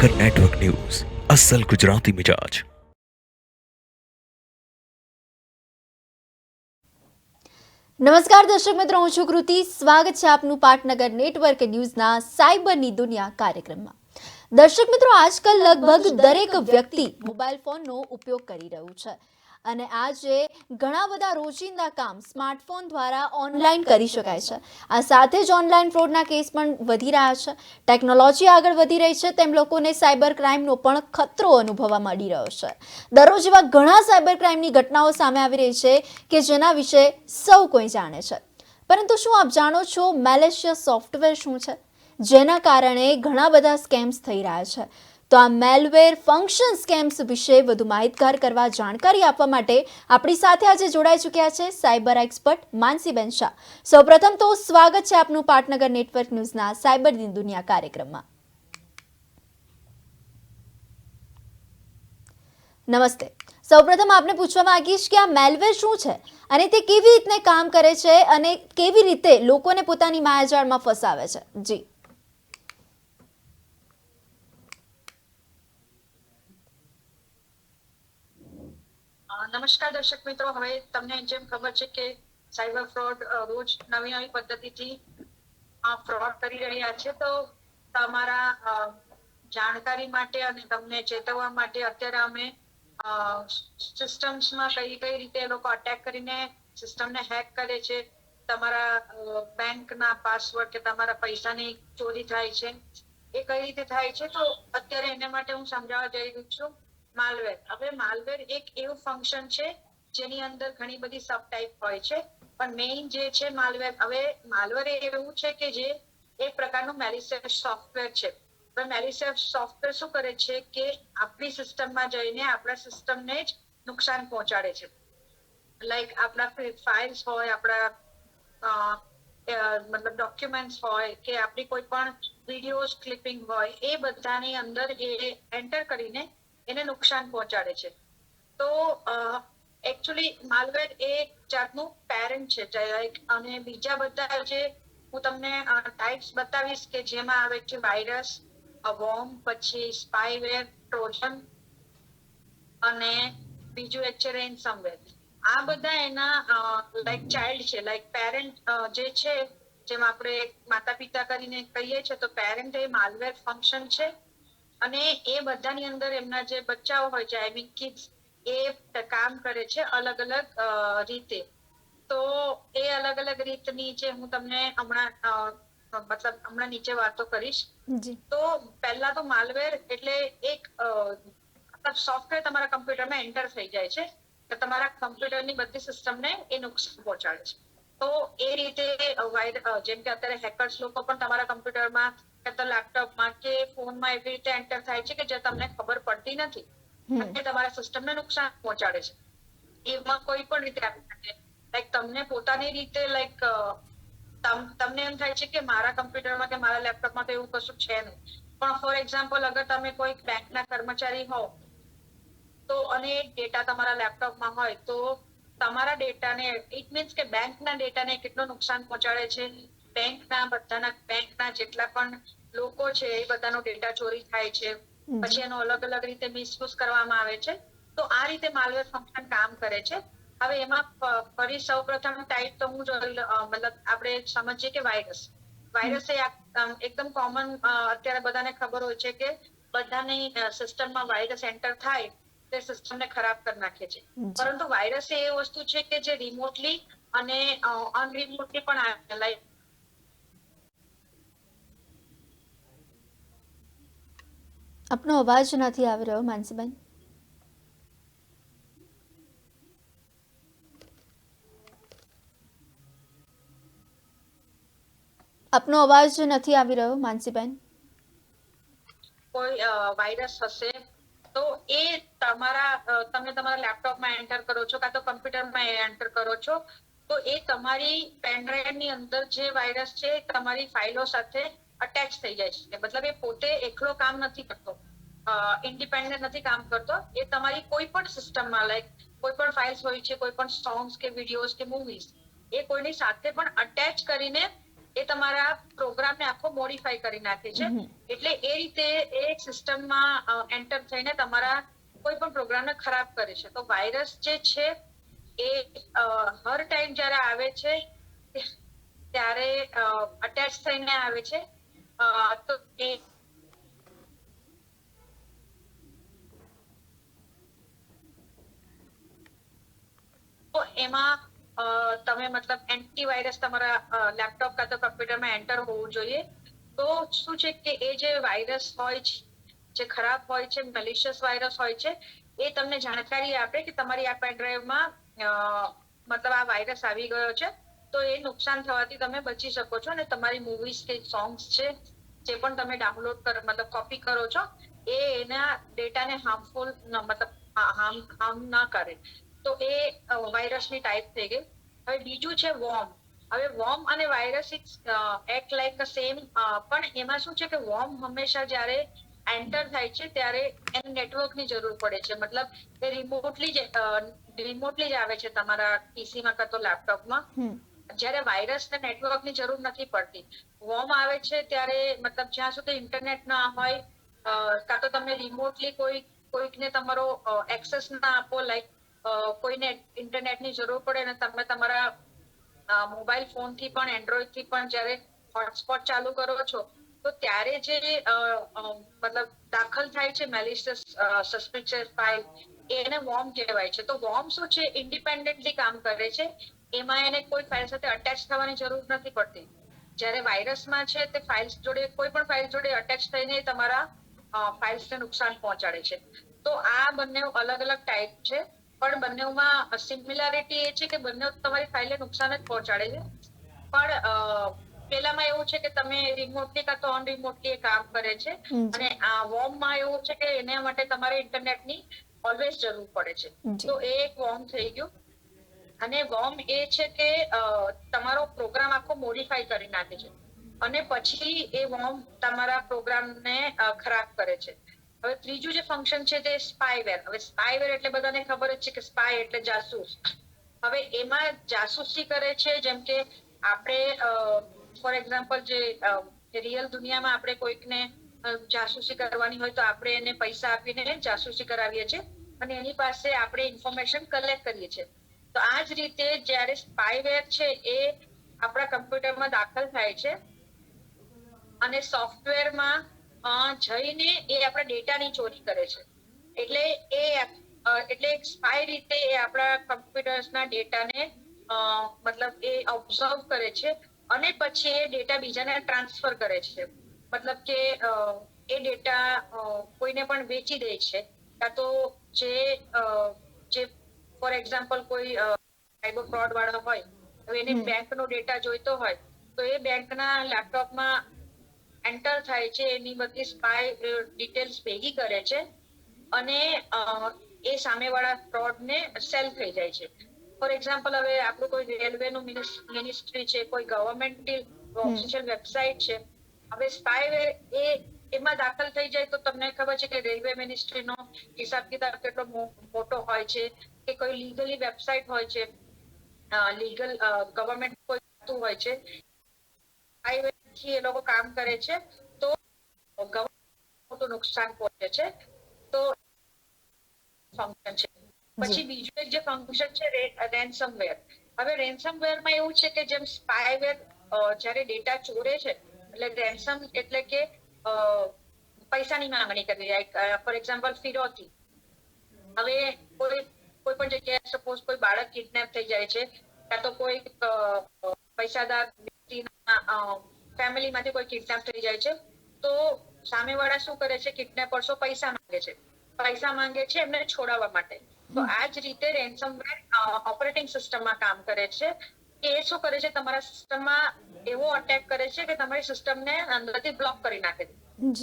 પાટનગર network news અસલ ગુજરાતી મિજાજ. નમસ્કાર દર્શક મિત્રો, હું છું કૃતિ. સ્વાગત છે આપનું પાટનગર નેટવર્ક ન્યૂઝના સાયબરની દુનિયા કાર્યક્રમમાં. દર્શક મિત્રો, આજકાલ લગભગ દરેક વ્યક્તિ મોબાઈલ ફોનનો ઉપયોગ કરી રહ્યું છે અને આજે ઘણા બધા રોજિંદા કામ સ્માર્ટફોન દ્વારા ઓનલાઈન કરી શકાય છે. આ સાથે જ ઓનલાઈન ફ્રોડના કેસ પણ વધી રહ્યા છે. ટેકનોલોજી આગળ વધી રહી છે તેમ લોકોને સાયબર ક્રાઇમનો પણ ખતરો અનુભવવા મળી રહ્યો છે. દરરોજ એવા ઘણા સાયબર ક્રાઇમની ઘટનાઓ સામે આવી રહી છે કે જેના વિશે સૌ કોઈ જાણે છે. પરંતુ શું આપ જાણો છો મેલિશિયસ સોફ્ટવેર શું છે, જેના કારણે ઘણા બધા સ્કેમ્સ થઈ રહ્યા છે? તો આ મેલવેર ફંક્શન સ્કેમ્સ વિશે વધુ માહિતગાર કરવા, જાણકારી આપવા માટે આપણી સાથે આજે જોડાઈ ચૂક્યા છે સાયબર એક્સપર્ટ માનસીબેન શાહ. સૌપ્રથમ તો સ્વાગત છે આપનું પાટનગર નેટવર્ક ન્યૂઝના સાયબરની દુનિયા કાર્યક્રમમાં. નમસ્તે. સૌપ્રથમ આપને પૂછવા માંગીશ કે આ મેલવેર શું છે અને તે કેવી રીતે કામ કરે છે અને કેવી રીતે લોકોને પોતાની માયાજાળમાં ફસાવે છે? જી. નમસ્કાર દર્શક મિત્રો, હવે તમને જેમ ખબર છે કે સાયબર ફ્રોડ રોજ નવી નવી પદ્ધતિથી ફ્રોડ કરી રહ્યા છે. તો તમારા જાણકારી માટે અને તમને ચેતવવા માટે અત્યારે અમે સિસ્ટમ્સમાં કઈ રીતે એ લોકો અટેક કરીને સિસ્ટમને હેક કરે છે, તમારા બેંકના પાસવર્ડ કે તમારા પૈસાની ચોરી થાય છે એ કઈ રીતે થાય છે, તો અત્યારે એના માટે હું સમજાવવા જઈ રહી છું માલવેર. હવે માલવેર એક એવું ફંક્શન છે જેની અંદર ઘણી બધી સબ ટાઈપ હોય છે, પણ મેઇન જે છે માલવેર. હવે માલવેર એવું છે કે જે એક પ્રકારનું મેલિશિયસ સોફ્ટવેર છે. તો મેલિશિયસ સોફ્ટવેર શું કરે છે કે આપણી સિસ્ટમમાં જઈને આપણા સિસ્ટમને જ નુકસાન પહોંચાડે છે. લાઈક આપણા ફાઇલ્સ હોય, આપણા મતલબ ડોક્યુમેન્ટ્સ હોય કે આપણી કોઈ પણ વિડીયોઝ ક્લિપિંગ હોય, એ બધાની અંદર એ એન્ટર કરીને એને નુકસાન પહોંચાડે છે. તો એકચ્યુઅલી માલવેર એ જાતનું પેરેન્ટ છે. અને બીજા બધા જે હું તમને ટાઈપ્સ બતાવીશ કે જેમાં આવે છે વાયરસ, વોર્મ, પછી સ્પાયવેર, ટ્રોજન અને બીજું એક છે રેન્સમવેર. આ બધા એના લાઈક ચાઇલ્ડ છે, લાઈક પેરેન્ટ જે છે, જેમ આપણે માતા પિતા કરીને કહીએ છીએ, તો પેરેન્ટ એ માલવેર ફંક્શન છે. અને એ બધાની અંદર એમના જે બચ્ચાઓ હોય છે, આઈ મીન કિડ્સ, એ કામ કરે છે અલગ અલગ રીતે. તો એ અલગ અલગ રીતની જે હું તમને હમણાં નીચે વાતો કરીશ. તો પહેલા તો માલવેર એટલે એક સોફ્ટવેર તમારા કમ્પ્યુટરમાં એન્ટર થઈ જાય છે તો તમારા કમ્પ્યુટરની બધી સિસ્ટમને એ નુકસાન પહોંચાડે છે. તો એ રીતે જેમ કે અત્યારે હેકર્સ લોકો પણ તમારા કમ્પ્યુટરમાં કે તો લેપટોપમાં કે ફોનમાં એવી રીતે એન્ટર થાય છે કે જે તમને ખબર પડતી નથી અને તમારા સિસ્ટમને નુકસાન પહોંચાડે છે. એમાં કોઈ પણ રીતે આવી શકે. લાઈક તમને પોતાની રીતે લાઈક તમને એમ થાય છે કે મારા કમ્પ્યુટરમાં કે મારા લેપટોપમાં તો એવું કશું છે નહીં, પણ ફોર એક્ઝામ્પલ અગર તમે કોઈ બેંકના કર્મચારી હોવ તો અને ડેટા તમારા લેપટોપમાં હોય તો તમારા ડેટાને ઇટ મીન્સ કે બેંકના ડેટાને કેટલું નુકસાન પહોંચાડે છે. બેંકના જેટલા પણ લોકો છે એ બધાનો ડેટા ચોરી થાય છે, પછી એનો અલગ અલગ રીતે મિસયુઝ કરવામાં આવે છે. તો આ રીતે માલવેર ફંક્શન કામ કરે છે. હવે એમાં ફરી સૌ પ્રથમ ટાઈપ તો હું મતલબ આપણે સમજીએ કે વાયરસ. વાયરસ એ એકદમ કોમન અત્યારે બધાને ખબર હોય છે કે બધાની સિસ્ટમમાં વાયરસ એન્ટર થાય તે સિસ્ટમને ખરાબ કરી નાખે છે. પરંતુ વાયરસ એ વસ્તુ છે કે જે રિમોટલી અને અનરિમોટલી પણ આવે. આપનો અવાજ નથી આવી રહ્યો માનસીબેન. આપનો અવાજ નથી આવી રહ્યો માનસીબેન. કોઈ વાયરસ હશે તો એ તમે તમારા લેપટોપમાં એન્ટર કરો છો કાં તો કમ્પ્યુટરમાં એન્ટર કરો છો, તો એ તમારી પેનડ્રાઈવની અંદર જે વાયરસ છે તમારી ફાઇલો સાથે અટેચ થઈ જાય છે. મતલબ એ પોતે એકલો કામ નથી કરતો, ઇન્ડિપેન્ડન્ટ નથી કામ કરતો. એ તમારી કોઈ પણ સિસ્ટમમાં લાઈક કોઈ પણ ફાઇલ્સ હોય છે, કોઈ પણ સોંગ્સ કે વિડીયોઝ કે મૂવીઝ, એ કોઈની સાથે પણ અટેચ કરીને એ તમારા પ્રોગ્રામને આખો મોડિફાઈ કરી નાખે છે. એટલે એ રીતે એ સિસ્ટમમાં એન્ટર થઈને તમારા કોઈ પણ પ્રોગ્રામને ખરાબ કરે છે. તો વાયરસ જે છે એ હર ટાઈમ જ્યારે આવે છે ત્યારે અટેચ થઈને આવે છે. તો એ તો એમાં તમે મતલબ એન્ટીવાયરસ તમારા લેપટોપ કાં તો કમ્પ્યુટરમાં એન્ટર હોવું જોઈએ. તો શું છે કે એ જે વાયરસ હોય છે જે ખરાબ હોય છે, મેલિશિયસ વાયરસ હોય છે, એ તમને જાણકારી આપે કે તમારી આ પેન ડ્રાઈવમાં મતલબ આ વાયરસ આવી ગયો છે. તો એ નુકસાન થવાથી તમે બચી શકો છો અને તમારી મૂવીઝ કે સોંગ્સ છે જે પણ તમે ડાઉનલોડ કરો મતલબ કોપી કરો છો એ એના ડેટાને હાર્મફુલ મતલબ હાર્મ ના કરે. તો એ વાયરસની ટાઈપ થઈ ગઈ. હવે બીજું છે વોર્મ. હવે વોર્મ અને વાયરસ એક્ટ લાઈક સેમ, પણ એમાં શું છે કે વોર્મ હંમેશા જ્યારે એન્ટર થાય છે ત્યારે એને નેટવર્કની જરૂર પડે છે. મતલબ એ રિમોટલી જ આવે છે તમારા પીસીમાં કાં તો લેપટોપમાં. જ્યારે વાયરસને નેટવર્કની જરૂર નથી પડતી. વોર્મ આવે છે ત્યારે મતલબ જ્યાં સુધી ઇન્ટરનેટ ના હોય કાં તો તમે રિમોટલી કોઈકને તમારો એક્સેસ ના આપો, લાઈક કોઈને ઇન્ટરનેટની જરૂર પડે અને તમે તમારા મોબાઈલ ફોનથી પણ એન્ડ્રોઈડથી પણ જ્યારે હોટસ્પોટ ચાલુ કરો છો તો ત્યારે જે મતલબ દાખલ થાય છે મેલિશિયસ સસ્પિશિયસ ફાઇલ એને વોર્મ કહેવાય છે. તો વોર્મ શું છે, ઇન્ડિપેન્ડન્ટલી કામ કરે છે. એમાં એને કોઈ ફાઇલ સાથે અટેચ થવાની જરૂર નથી પડતી. જ્યારે વાયરસમાં છે તે ફાઇલ્સ જોડે કોઈ પણ ફાઇલ જોડે અટેચ થઈને તમારા ફાઇલ્સને નુકસાન પહોંચાડે છે. તો આ બંને અલગ અલગ ટાઈપ છે, પણ બંનેમાં સિમિલારિટી એ છે કે બંને તમારી ફાઇલને નુકસાન જ પહોંચાડે છે. પણ પેલામાં એવું છે કે તમે રિમોટલી કાં તો ઓન રિમોટલી એ કામ કરે છે અને આ વોર્મમાં એવું છે કે એના માટે તમારે ઇન્ટરનેટની ઓલવેઝ જરૂર પડે છે. તો એ એક વોર્મ થઈ ગયું. અને વોર્મ એ છે કે તમારો પ્રોગ્રામ આખો મોડિફાઈ કરી નાખે છે અને પછી એ વોર્મ તમારા પ્રોગ્રામને ખરાબ કરે છે. હવે ત્રીજું જે ફંક્શન છે તે સ્પાયવેર. હવે સ્પાયવેર એટલે બધાને ખબર જ છે કે સ્પાય એટલે જાસૂસ. હવે એમાં જાસૂસી કરે છે, જેમ કે આપણે ફોર એક્ઝામ્પલ જે રિયલ દુનિયામાં આપણે કોઈકને જાસૂસી કરવાની હોય તો આપણે એને પૈસા આપીને જાસૂસી કરાવીએ છીએ અને એની પાસે આપણે ઇન્ફોર્મેશન કલેક્ટ કરીએ છીએ. તો આ જ રીતે જ્યારે સ્પાયવેર છે એ આપણા કમ્પ્યુટરમાં દાખલ થાય છે અને સોફ્ટવેરમાં જઈને એ આપણા ડેટાની ચોરી કરે છે. એટલે સ્પાય રીતે એ આપણા કમ્પ્યુટર્સના ડેટાને મતલબ એ ઓબ્ઝર્વ કરે છે અને પછી એ ડેટા બીજાને ટ્રાન્સફર કરે છે. મતલબ કે એ ડેટા કોઈને પણ વેચી દે છે, કાં તો જે ફોર એક્ઝામ્પલ કોઈ સાયબર ફ્રોડ વાળા હોય તો એને બેંકનો ડેટા જોઈતો હોય તો એ બેંકના લેપટોપમાં એન્ટર થાય છે, એની બધી સ્પાય ડિટેલ્સ ભેગી કરે છે અને એ સામેવાળા ફ્રોડને સેલ થઈ જાય છે. ફોર એક્ઝામ્પલ હવે આપણું કોઈ રેલવેનું મિનિસ્ટ્રી છે, કોઈ ગવર્મેન્ટની ઓફિશિયલ વેબસાઇટ છે. હવે સ્પાયવેર એમાં દાખલ થઈ જાય તો તમને ખબર છે કે રેલવે મિનિસ્ટ્રીનો હિસાબ કિતાબ કેટલો મોટો હોય છે, કે કોઈ લીગલી વેબસાઇટ હોય છે, લીગલ ગવર્મેન્ટ કોઈ હોય છે, એ લોકો કામ કરે છે તો મોટું નુકસાન પહોંચે છે. તો ફંક્શન છે. પછી બીજું એક જે ફંક્શન છે રેન્સમવેર. હવે રેન્સમવેરમાં એવું છે કે જેમ સ્પાયવેર જ્યારે ડેટા ચોરે છે એટલે રેન્સમ એટલે કે પૈસાની માંગણી કરી જાય. ફોર એક્ઝામ્પલ ફિરૌતી. હવે કોઈ પણ જગ્યાએ સપોઝ કોઈ બાળક કિડનેપ થઈ જાય છે કાં તો કોઈ પૈસાદાર વ્યક્તિના ફેમિલીમાંથી કોઈ કિડનેપ થઈ જાય છે તો સામેવાળા શું કરે છે, કિડનેપર્સો પૈસા માંગે છે એમને છોડાવવા માટે. તો આ જ રીતે રેન્સમવેર ઓપરેટિંગ સિસ્ટમમાં કામ કરે છે કે એ શું કરે છે, તમારા સિસ્ટમમાં એવો અટેક કરે છે કે તમારી સિસ્ટમને અંદરથી બ્લોક કરી નાખે છે.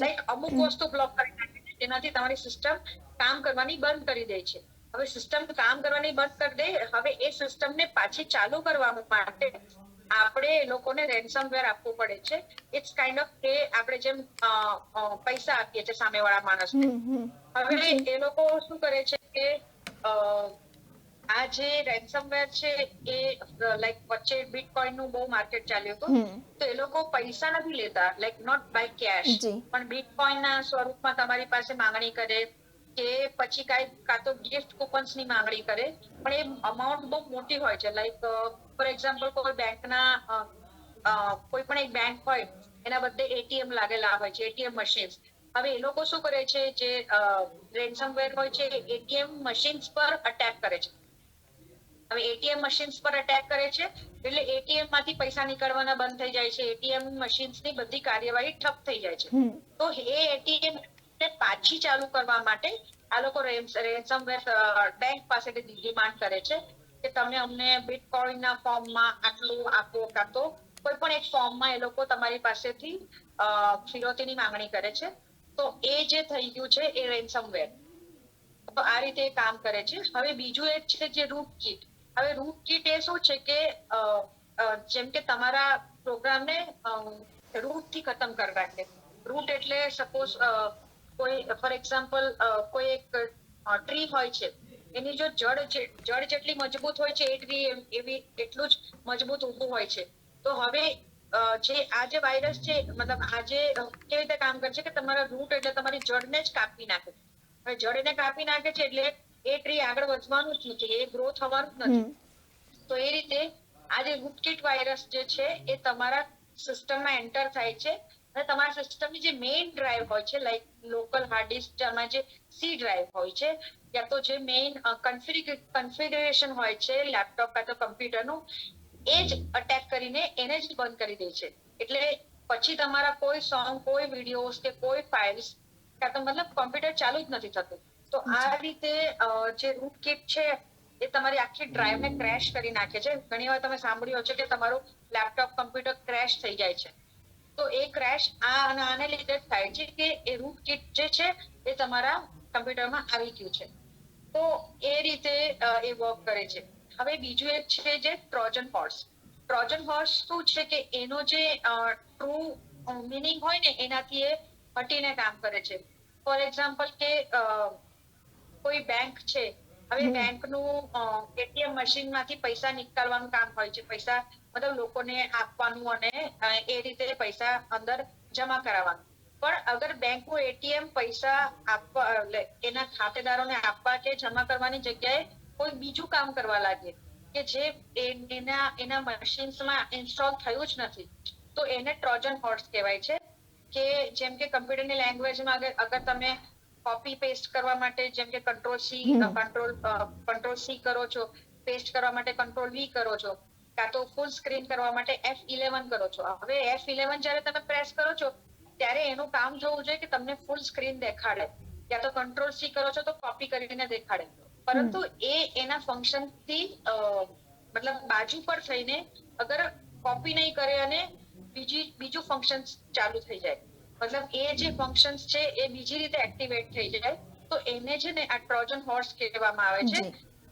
લાઈક અમુક વસ્તુ બ્લોક કરી નાખે છે જેનાથી તમારી સિસ્ટમ કામ કરવાની બંધ કરી દે છે. હવે સિસ્ટમ કામ કરવાની બંધ કરી દે, હવે એ સિસ્ટમને પાછી ચાલુ કરવા માટે આપણે એ લોકોને રેન્સમવેર આપવું પડે છે. ઇટ્સ કાઇન્ડ ઓફ કે આપણે જેમ પૈસા આપીએ છીએ સામેવાળા માણસને. હવે એ લોકો શું કરે છે કે આ જે રેન્સમવેર છે એ લાઈક વચ્ચે બિટકોઇન નું બહુ માર્કેટ ચાલ્યું હતું, તો એ લોકો પૈસા નથી લેતા, લાઈક નોટ બાય કેશ, જી. પણ બિટકોઇન ના સ્વરૂપમાં તમારી પાસે માંગણી કરે કે પછી કાં તો ગિફ્ટ કૂપન્સ ની માંગણી કરે, પણ એ અમાઉન્ટ બહુ મોટી હોય છે. લાઈક ફોર એક્ઝામ્પલ કોઈ બેંકના કોઈ પણ એક બેંક હોય એના બદલે એટીએમ લાગેલા હોય છે, એટીએમ મશીન. હવે એ લોકો શું કરે છે, જે રેન્સમવેર હોય છે એટીએમ મશીન્સ પર અટેક કરે છે. હવે એટીએમ મશીન્સ પર અટેક કરે છે એટલે એટીએમ માંથી પૈસા નીકળવાના બંધ થઈ જાય છે, એટીએમ મશીન્સ ની બધી કાર્યવાહી ઠપ થઈ જાય છે. તો એ એટીએમ ને પાછી ચાલુ કરવા માટે આ લોકો રેન્સમવેર બેંક પાસેથી ડિમાન્ડ કરે છે કે તમે અમને બિટકોઇન ના ફોર્મમાં આટલું આપો, કાં તો કોઈ પણ એક ફોર્મમાં એ લોકો તમારી પાસેથી ફિરૌતીની માંગણી કરે છે. તો એ જે થઈ ગયું છે એ રેન્સમવેર. તો આ રીતે કામ કરે છે. હવે બીજું એક છે જે રૂટ કીટ. હવે રૂટ કીટ એ શું છે કે જેમ કે તમારા પ્રોગ્રામને રૂટ થી ખતમ કરી રાખે. રૂટ એટલે સપોઝ કોઈ ફોર એક્ઝામ્પલ કોઈ એક ટ્રી હોય છે, એની જો જડ જેટલી મજબૂત હોય છે એ ટ્રી એવી એટલું જ મજબૂત ઊભું હોય છે. તો હવે આ જે વાયરસ છે, મતલબ આ જે કેવી રીતે કામ કરે છે કે તમારા રૂટ એટલે તમારી જડને જ કાપી નાખે. હવે જડને કાપી નાખે છે એટલે એ ટ્રી આગળ વધવાનું જ નથી, એ ગ્રો થવાનું જ નથી. તો એ રીતે આ જે રૂટકીટ વાયરસ જે છે એ તમારા સિસ્ટમમાં એન્ટર થાય છે અને તમારા સિસ્ટમની જે મેઇન ડ્રાઈવ હોય છે, લાઈક લોકલ હાર્ડ ડિસ્ક, જેમાં જે સી ડ્રાઈવ હોય છે, યા તો જે મેઇન કન્ફિગરેશન હોય છે લેપટોપ કાં તો કમ્પ્યુટરનું, એ જ અટેક કરીને એને જ બંધ કરી દે છે. એટલે પછી તમારા કોઈ સોંગ, કોઈ વિડીયોઝ કે કોઈ ફાઇલ્સ કાં તો મતલબ કોમ્પ્યુટર ચાલુ જ નથી થતું. તો આ રીતે જે રૂટકીટ છે એ તમારી આખી ડ્રાઈવને ક્રેશ કરી નાખે છે. ઘણી વાર તમે સાંભળ્યું હશે કે તમારું લેપટોપ, કમ્પ્યુટર ક્રેશ થઈ જાય છે. તો એ ક્રેશ આને લીધે થાય છે કે એ રૂટકીટ જે છે એ તમારા કમ્પ્યુટરમાં આવી ગયું છે. તો એ રીતે એ વર્ક કરે છે. હવે બીજું એક છે જે ટ્રોજન હોર્સ. ટ્રોજન હોર્સ શું છે કે એનો જે ટ્રુ મિનિંગ હોય ને એનાથી એ હટીને કામ કરે છે. ફોર એક્ઝામ્પલ કે કોઈ બેંક છે, હવે બેંકનું એટીએમ મશીનમાંથી પૈસા નીકાળવાનું કામ હોય છે, પૈસા મતલબ લોકોને આપવાનું અને એ રીતે પૈસા અંદર જમા કરાવવાનું. પણ અગર બેંકનું એટીએમ પૈસા આપવા એના ખાતેદારોને આપવા કે જમા કરવાની જગ્યાએ કોઈ બીજું કામ કરવા લાગે કે જે એના મશીન્સમાં ઇન્સ્ટોલ થયું જ નથી, તો એને ટ્રોજન હોર્સ કહેવાય છે. કે જેમ કે કમ્પ્યુટરની લેંગ્વેજમાં અગર તમે કોપી પેસ્ટ કરવા માટે જેમ કે કંટ્રોલ સી કરો છો, પેસ્ટ કરવા માટે કંટ્રોલ વી કરો છો, કાં તો ફૂલ સ્ક્રીન કરવા માટે F11 કરો છો. હવે F11 જ્યારે તમે પ્રેસ કરો છો ત્યારે એનું કામ જોવું જોઈએ કે તમને ફૂલ સ્ક્રીન દેખાડે, યા તો કંટ્રોલ સી કરો છો તો કોપી કરીને દેખાડે. પરંતુ એના ફંક્શન થી મતલબ બાજુ પર થઈને અગર કોપી નહીં કરે અને બીજું ફંક્શન ચાલુ થઈ જાય, મતલબ એ જે ફંક્શન્સ છે એ બીજી રીતે એક્ટિવેટ થઈ જાય, તો એને છે ને આ ટ્રોજન હોર્સ કહેવામાં આવે છે.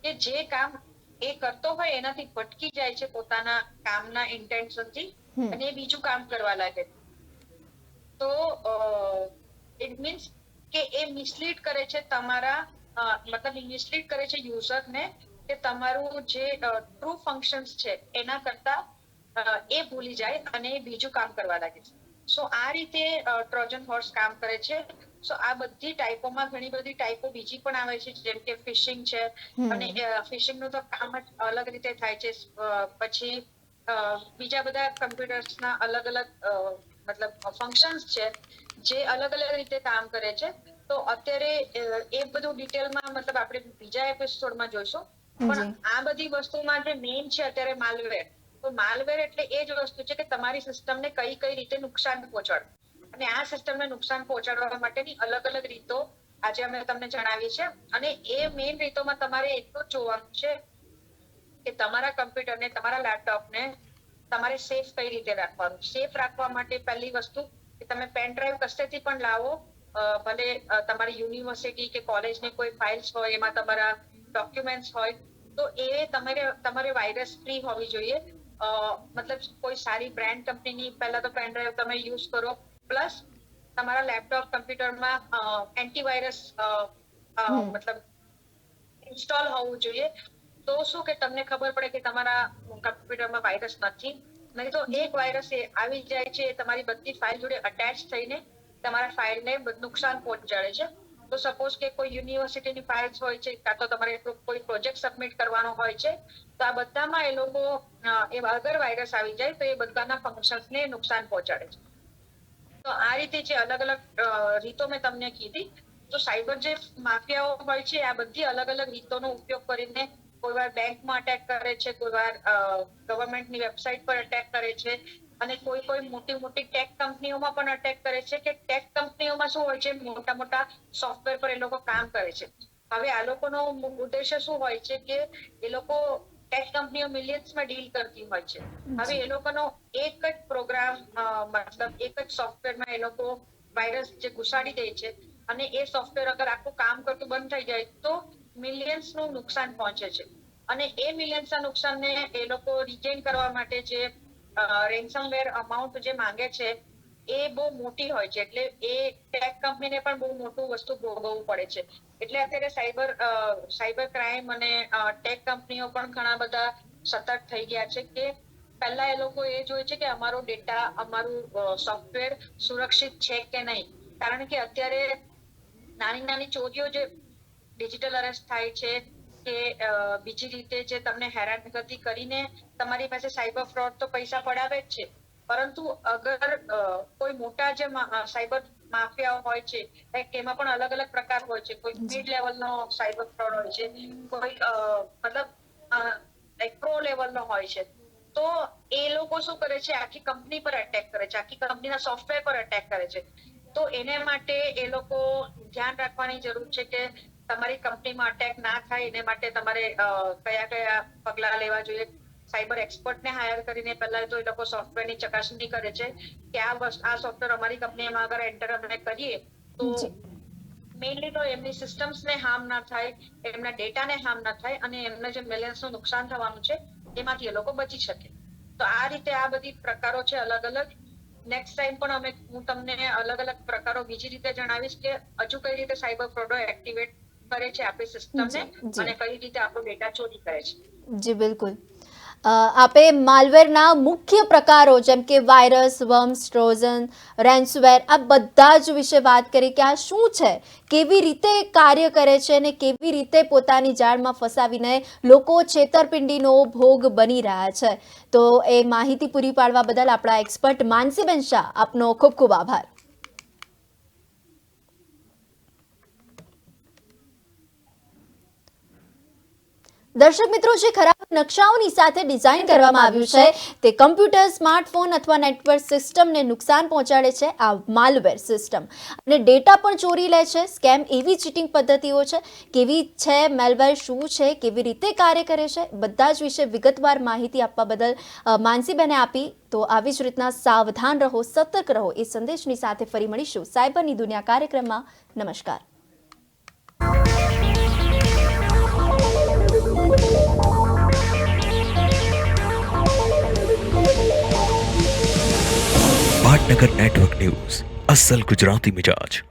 કે જે કામ એ કરતો હોય એનાથી ભટકી જાય છે પોતાના કામના ઇન્ટેન્શનથી અને એ બીજું કામ કરવા લાગે. તો ઇટ મીન્સ કે એ મિસલીડ કરે છે તમારા મતલબ મિસલીડ કરે છે યુઝરને કે તમારું જે ટ્રુ ફંક્શન્સ છે એના કરતા એ ભૂલી જાય અને બીજું કામ કરવા લાગે છે. સો આ રીતે ટ્રોજન હોર્સ કામ કરે છે. સો આ બધી ટાઈપોમાં ઘણી બધી ટાઈપો બીજી પણ આવે છે, જેમ કે ફિશિંગ છે, અને ફિશિંગ નું તો કામ જ અલગ રીતે થાય છે. પછી બીજા બધા કમ્પ્યુટર્સના અલગ અલગ મતલબ ફંક્શન્સ છે જે અલગ અલગ રીતે કામ કરે છે. તો અત્યારે એ બધું ડિટેલમાં મતલબ આપણે બીજા એપિસોડમાં જોઈશું. પણ આ બધી વસ્તુમાં જે મેઇન છે અત્યારે માલવેર. તો માલવેર એટલે એ જ વસ્તુ છે કે તમારી સિસ્ટમને કઈ કઈ રીતે નુકસાન પહોંચાડે, અને આ સિસ્ટમને નુકસાન પહોંચાડવા માટેની અલગ અલગ રીતો આજે અમે તમને જણાવી છે. અને એ મેઇન રીતોમાં તમારે એટલું જ જોવાનું છે કે તમારા કમ્પ્યુટરને, તમારા લેપટોપને તમારે સેફ કઈ રીતે રાખવાનું. સેફ રાખવા માટે પહેલી વસ્તુ કે તમે પેન ડ્રાઈવ કશેથી પણ લાવો, ભલે તમારી યુનિવર્સિટી કે કોલેજની કોઈ ફાઇલ્સ હોય, એમાં તમારા ડોક્યુમેન્ટ્સ હોય, તો એ તમારે વાયરસ ફ્રી હોવી જોઈએ. મતલબ કોઈ સારી બ્રાન્ડ કંપનીની પહેલા તો પેન ડ્રાઈવ તમે યુઝ કરો, પ્લસ તમારા લેપટોપ કમ્પ્યુટરમાં એન્ટીવાયરસ મતલબ ઇન્સ્ટોલ હોવું જોઈએ. તો શું કે તમને ખબર પડે કે તમારા કમ્પ્યુટરમાં વાયરસ નથી, નહીં તો એક વાયરસ એ આવી જાય છે, તમારી બધી ફાઇલ જોડે અટેચ થઈને તમારા ફાઇલને નુકસાન પહોંચાડે છે. તો સપોઝ કે કોઈ યુનિવર્સિટીની ફાઇલ્સ હોય છે, કાં તો તમારે કોઈ પ્રોજેક્ટ સબમિટ કરવાનો હોય છે, તો આ બધામાં એ લોકો અગર વાયરસ આવી જાય તો એ બધાના ફંક્શન્સને નુકસાન પહોંચાડે છે. તો આ રીતે જે અલગ અલગ રીતો મેં તમને કીધી, તો સાયબર જે માફિયાઓ હોય છે આ બધી અલગ અલગ રીતોનો ઉપયોગ કરીને કોઈ વાર બેંકમાં અટેક કરે છે, કોઈ વાર ગવર્મેન્ટની વેબસાઇટ પર અટેક કરે છે, અને કોઈ મોટી મોટી ટેક કંપનીઓમાં પણ અટેક કરે છે. કે ટેક કંપનીઓમાં શું હોય છે, મોટા મોટા સોફ્ટવેર પર એ લોકો કામ કરે છે. હવે આ લોકોનો ઉદ્દેશ્ય શું હોય છે કે એ લોકો ટેક કંપનીઓ મિલિયન્સમાં ડીલ કરતી હોય છે. હવે એ લોકોનો એક જ પ્રોગ્રામ મતલબ એક જ સોફ્ટવેરમાં એ લોકો વાયરસ જે ઘુસાડી દે છે, અને એ સોફ્ટવેર અગર આખું કામ કરતું બંધ થઈ જાય તો મિલિયન્સ નું નુકસાન પહોંચે છે. અને એ મિલિયન્સ ના નુકસાનને એ લોકો રિટેન કરવા માટે જે રેન્સમવેર અમાઉન્ટ જે માંગે છે એ બહુ મોટી હોય છે. એટલે એ ટેક કંપનીને પણ બહુ મોટું વસ્તુ ભોગવવું પડે છે. એટલે અત્યારે સાયબર ક્રાઇમ અને ટેક કંપનીઓ પણ ઘણા બધા સતર્ક થઈ ગયા છે કે પહેલા એ લોકો એ જોવે છે કે અમારો ડેટા, અમારું સોફ્ટવેર સુરક્ષિત છે કે નહીં. કારણ કે અત્યારે નાની નાની ચોરીઓ જે ડિજિટલ અરેસ્ટ થાય છે કે બીજી રીતે જે તમને હેરાનગતિ કરીને તમારી પાસે સાયબર ફ્રોડ તો પૈસા પડાવે જ છે, પરંતુ અગર કોઈ મોટા જે સાયબર માફિયાઓ હોય છે એમાં પણ અલગ અલગ પ્રકાર હોય છે. કોઈ મિડ લેવલનો સાયબર ફ્રોડ હોય છે, કોઈ મતલબ પ્રો લેવલનો હોય છે. તો એ લોકો શું કરે છે, આખી કંપની પર અટેક કરે છે, આખી કંપનીના સોફ્ટવેર પર અટેક કરે છે. તો એને માટે એ લોકો ધ્યાન રાખવાની જરૂર છે કે તમારી કંપનીમાં અટેક ના થાય એને માટે તમારે કયા કયા પગલા લેવા જોઈએ. સાયબર એક્સપર્ટને હાયર કરીને પહેલા તો એ લોકો સોફ્ટવેરની ચકાસણી કરે છે કે આ સોફ્ટવેર અમારી કંપનીમાં અગર એન્ટર અમે કરીએ તો મેઇનલી તો એમની સિસ્ટમ્સને હાર્મ ના થાય, એમના ડેટાને હાર્મ ના થાય, અને એમને જે મિલિયન્સનું નુકસાન થવાનું છે એમાંથી એ લોકો બચી શકે. તો આ રીતે આ બધી પ્રકારો છે અલગ અલગ. નેક્સ્ટ ટાઈમ પણ હું તમને અલગ અલગ પ્રકારો બીજી રીતે જણાવીશ કે હજુ કઈ રીતે સાયબર ફ્રોડો એક્ટિવેટ કરે છે આપણી સિસ્ટમને અને કઈ રીતે આપણો ડેટા ચોરી કરે છે. જી બિલકુલ. આપે માલવેરના મુખ્ય પ્રકારો જેમ કે વાયરસ, વર્મ્સ, ટ્રોજન, રેન્સવેર આ બધા જ વિશે વાત કરી કે આ શું છે, કેવી રીતે કાર્ય કરે છે અને કેવી રીતે પોતાની જાળમાં ફસાવીને લોકો છેતરપિંડીનો ભોગ બની રહ્યા છે. તો એ માહિતી પૂરી પાડવા બદલ આપણા એક્સપર્ટ માનસીબેન શાહ આપનો ખૂબ ખૂબ આભાર. દર્શક મિત્રો, જે ખરાબ નકશાઓની સાથે ડિઝાઇન કરવામાં આવ્યું છે તે કમ્પ્યુટર, સ્માર્ટફોન અથવા નેટવર્ક સિસ્ટમને નુકસાન પહોંચાડે છે આ માલવેર સિસ્ટમ, અને ડેટા પણ ચોરી લે છે. સ્કેમ એવી ચીટિંગ પદ્ધતિઓ છે, કેવી છે મેલવેર, શું છે, કેવી રીતે કાર્ય કરે છે, બધા જ વિશે વિગતવાર માહિતી આપવા બદલ માનસીબેને આપી. તો આવી જ રીતના સાવધાન રહો, સતર્ક રહો એ સંદેશની સાથે ફરી મળીશું સાયબરની દુનિયા કાર્યક્રમમાં. નમસ્કાર. પાટનગર નેટવર્ક ન્યૂઝ, અસલ ગુજરાતી મિજાજ.